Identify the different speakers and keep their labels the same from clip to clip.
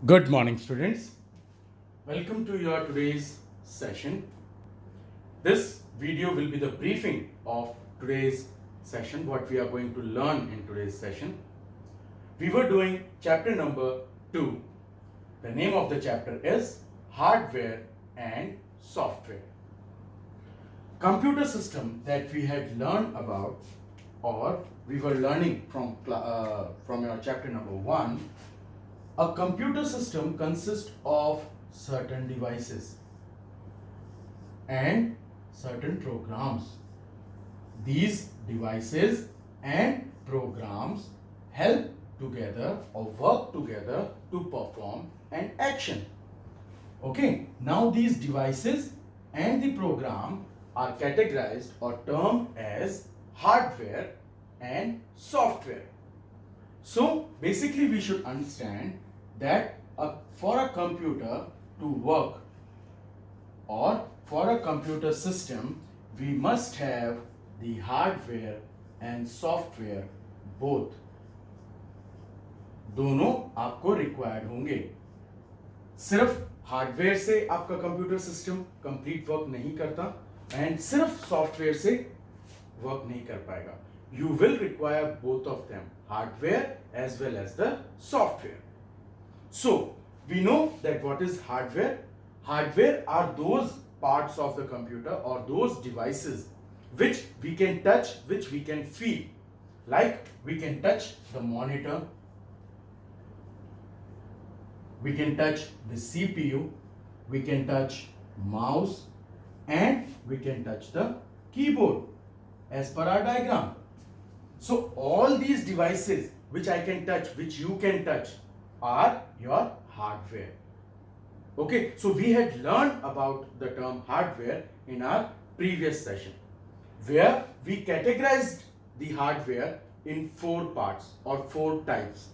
Speaker 1: Good morning, students. Welcome to your today's session. This video will be the briefing of today's session, what we are going to learn in today's session. We were doing chapter number 2. The name of the chapter is Hardware and Software. Computer system that we had learned about, or we were learning from your chapter number 1. A computer system consists of certain devices and certain programs. These devices and programs help together or work together to perform an action. Okay, now these devices and the program are categorized or termed as hardware and software. So basically we should understand that for a computer to work or for a computer system, we must have the hardware and software both. दोनों आपको required होंगे. सिर्फ hardware से आपका computer system complete work नहीं करता and सिर्फ software से वर्क नहीं कर पाएगा. You will require both of them, hardware as well as the software. So we know that what is hardware. Hardware are those parts of the computer or those devices which we can touch, which we can feel. Like we can touch the monitor, we can touch the CPU, we can touch mouse, and we can touch the keyboard as per our diagram. So all these devices which I can touch, which you can touch, are your hardware. Okay, so we had learned about the term hardware in our previous session, where we categorized the hardware in 4 parts or 4 types.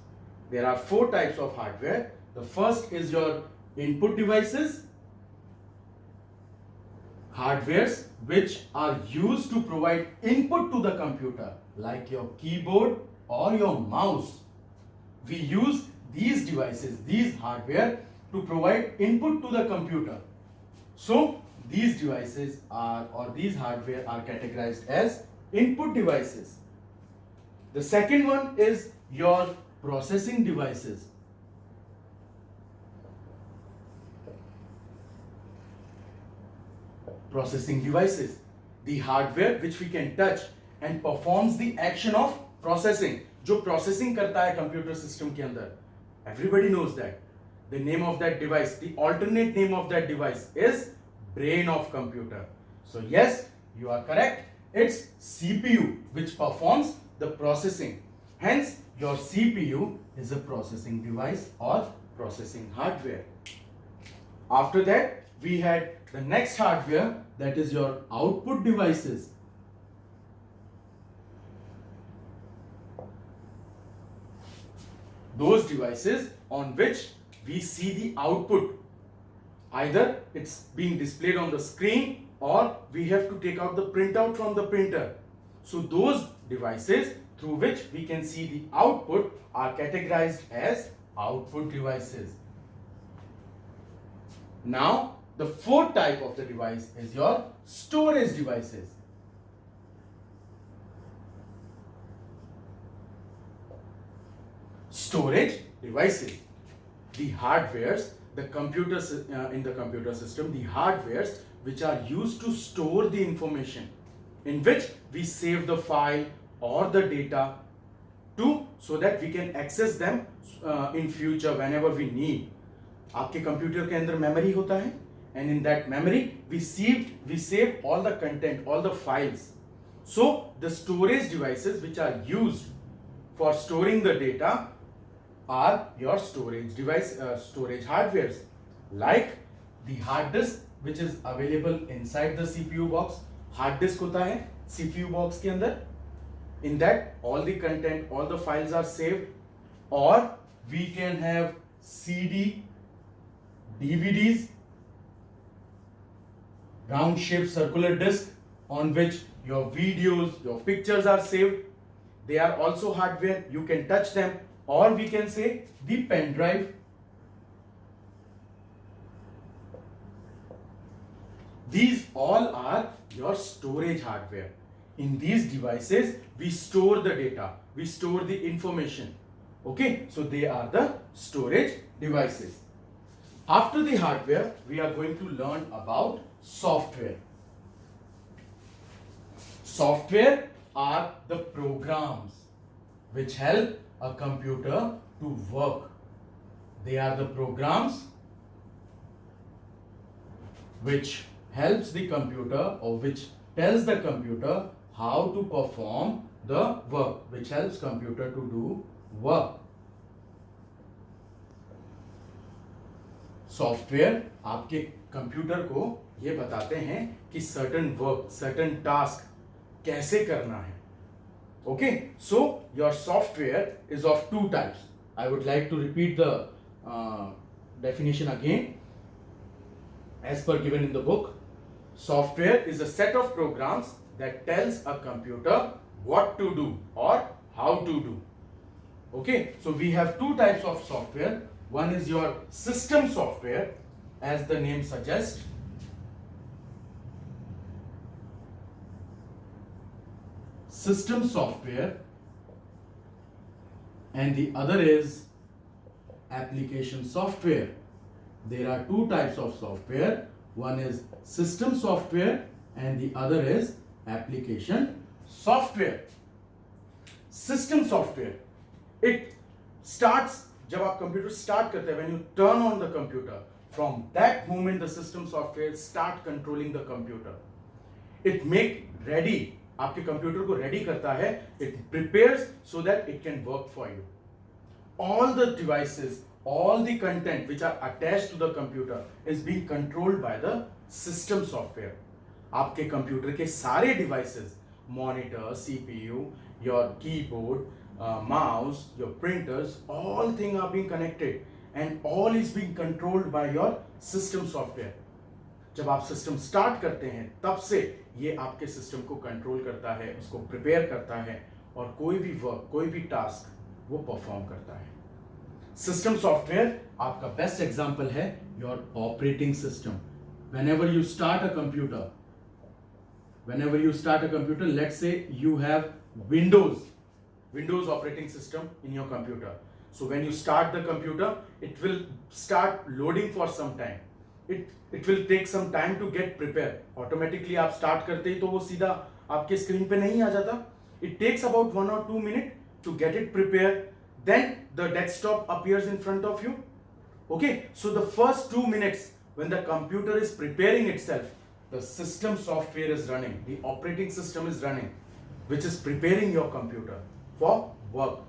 Speaker 1: There are 4 types of hardware. The first is your input devices, hardwares which are used to provide input to the computer, like your keyboard or your mouse. We use these devices, these hardware, to provide input to the computer. So these devices are, or these hardware are categorized as input devices. The second one is your processing devices. Processing devices, the hardware which we can touch and performs the action of processing. जो processing करता है computer system के अंदर, everybody knows that. The name of that device, the alternate name of that device is brain of computer. So yes, you are correct. It's CPU which performs the processing. Hence, your CPU is a processing device or processing hardware. After that, we had the next hardware, that is your output devices. Those devices on which we see the output. Either it's being displayed on the screen or we have to take out the printout from the printer. So those devices through which we can see the output are categorized as output devices. Now, the 4th type of the device is your storage devices. Storage devices, the hardwares, the computers in the computer system, the hardwares which are used to store the information, in which we save the file or the data so that we can access them in future whenever we need. आपके computer के अंदर memory होता है, and in that memory we save all the content, all the files. So the storage devices which are used for storing the data are your storage device, storage hardwares, like the hard disk which is available inside the CPU box. Hard disk होता है CPU box के अंदर. In that all the content, all the files are saved. Or we can have CD, DVDs, round shaped circular disc on which your videos, your pictures are saved. They are also hardware. You can touch them, or we can say the pen drive. These all are your storage hardware. In these devices we store the data, we store the information. Okay, so they are the storage devices. After the hardware we are going to learn about software. Software are the programs which help a computer to work. They are the programs which helps the computer, or which tells the computer how to perform the work, which helps computer to do work. Software आपके computer को ये बताते हैं कि certain work, certain task कैसे करना है. Okay, so your software is of two types. I would like to repeat the definition again as per given in the book. Software is a set of programs that tells a computer what to do or how to do. Okay, so we have two types of software. One is your system software, as the name suggests. System software, and the other is application software. There are two types of software. One is system software and the other is application software. System software, it starts जब आप computer start करते हैं, when you turn on the computer, from that moment the system software start controlling the computer. It make ready, आपके computer को ready करता है. It prepares so that it can work for you. All the devices, all the content which are attached to the computer is being controlled by the system software. आपके computer के सारे devices, monitor, CPU, your keyboard, mouse, your printers, all things are being connected and all is being controlled by your system software. जब आप system start करते हैं तब से ये आपके सिस्टम को कंट्रोल करता है, उसको प्रिपेयर करता है और कोई भी वर्क, कोई भी टास्क वो परफॉर्म करता है. सिस्टम सॉफ्टवेयर आपका बेस्ट एग्जांपल है your operating system. whenever you start a computer, let's say you have Windows operating system in your computer. So when you start the computer, it will start loading for some time. It will take some time to get prepared. Automatically आप start करते ही तो वो सीधा आपके screen पे नहीं आ जाता. It takes about 1 or 2 minutes to get it prepared. Then the desktop appears in front of you. Okay, so the first 2 minutes when the computer is preparing itself, the system software is running, the operating system is running, which is preparing your computer for work.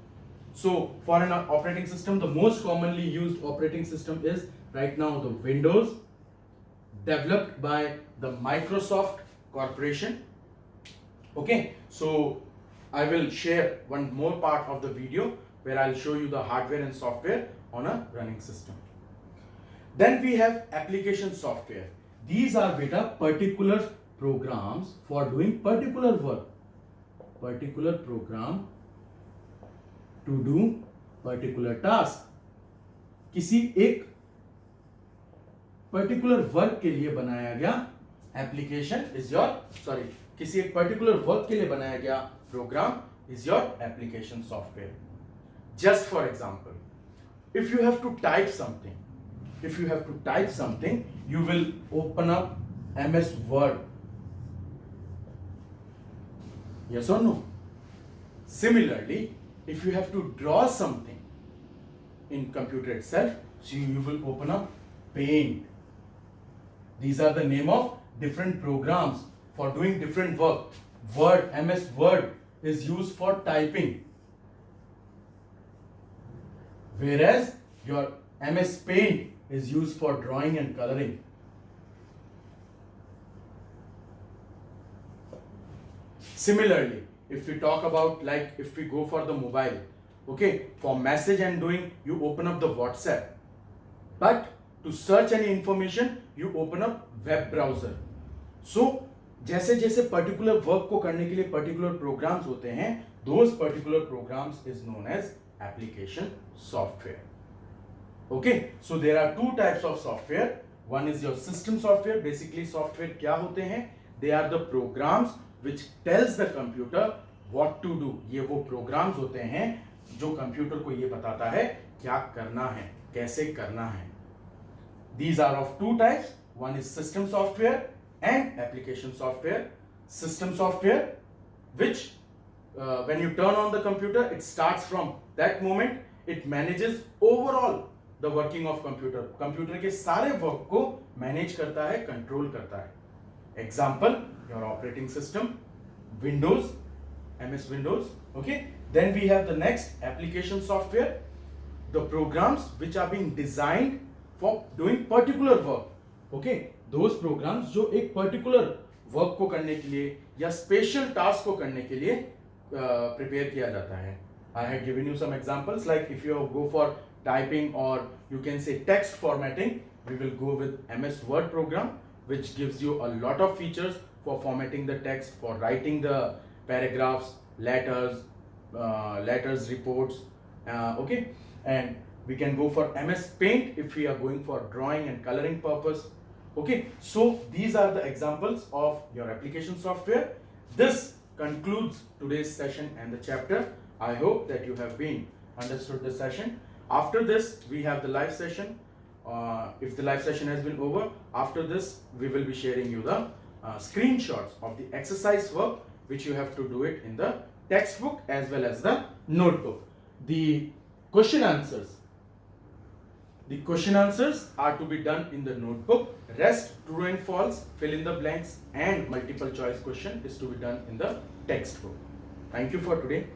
Speaker 1: So for an operating system, the most commonly used operating system is right now the Windows, developed by the Microsoft Corporation. Okay, so I will share one more part of the video where I'll show you the hardware and software on a running system. Then we have application software. These are beta particular programs for doing particular work. Particular program to do particular task. किसी एक particular work के लिए बनाया गया application is your किसी एक particular work के लिए बनाया गया program is your application software. Just for example, if you have to type something, you will open up MS Word. Yes or no? Similarly, if you have to draw something in computer itself, so you will open up Paint. These are the name of different programs for doing different work. Word, MS Word is used for typing, whereas your MS Paint is used for drawing and coloring. Similarly, if we talk about, like, if we go for the mobile, okay, for message and doing, you open up the WhatsApp, but to search any information, you open up web browser. So जैसे जैसे particular work को करने के लिए particular programs होते हैं, those particular programs is known as application software. Okay, so there are two types of software. One is your system software. Basically software क्या होते हैं? They are the programs which tells the computer what to do. ये वो programs होते हैं जो computer को ये बताता है क्या करना है, कैसे करना है. These are of two types. One is system software and application software. System software, which when you turn on the computer, it starts from that moment. It manages overall the working of computer. Computer के सारे work को manage करता है, control करता है. Example, your operating system, Windows, MS Windows. Okay. Then we have the next application software, the programs which are being designed for doing particular work. Okay. Those programs जो एक particular work को करने के लिए या special task को करने के लिए प्रिपेयर किया जाता है. I had given you some examples like if you go for typing और you can say text formatting, we will go with MS Word program which gives you a lot of features for formatting the text, for writing the paragraphs, letters, reports. Okay, and we can go for MS Paint if we are going for drawing and coloring purpose. Okay, so these are the examples of your application software. This concludes today's session and the chapter. I hope that you have been understood the session. After this, we have the live session. If the live session has been over, after this, we will be sharing you the screenshots of the exercise work, which you have to do it in the textbook as well as the notebook. The question answers are to be done in the notebook. Rest, true and false, fill in the blanks, and multiple choice question is to be done in the textbook. Thank you for today.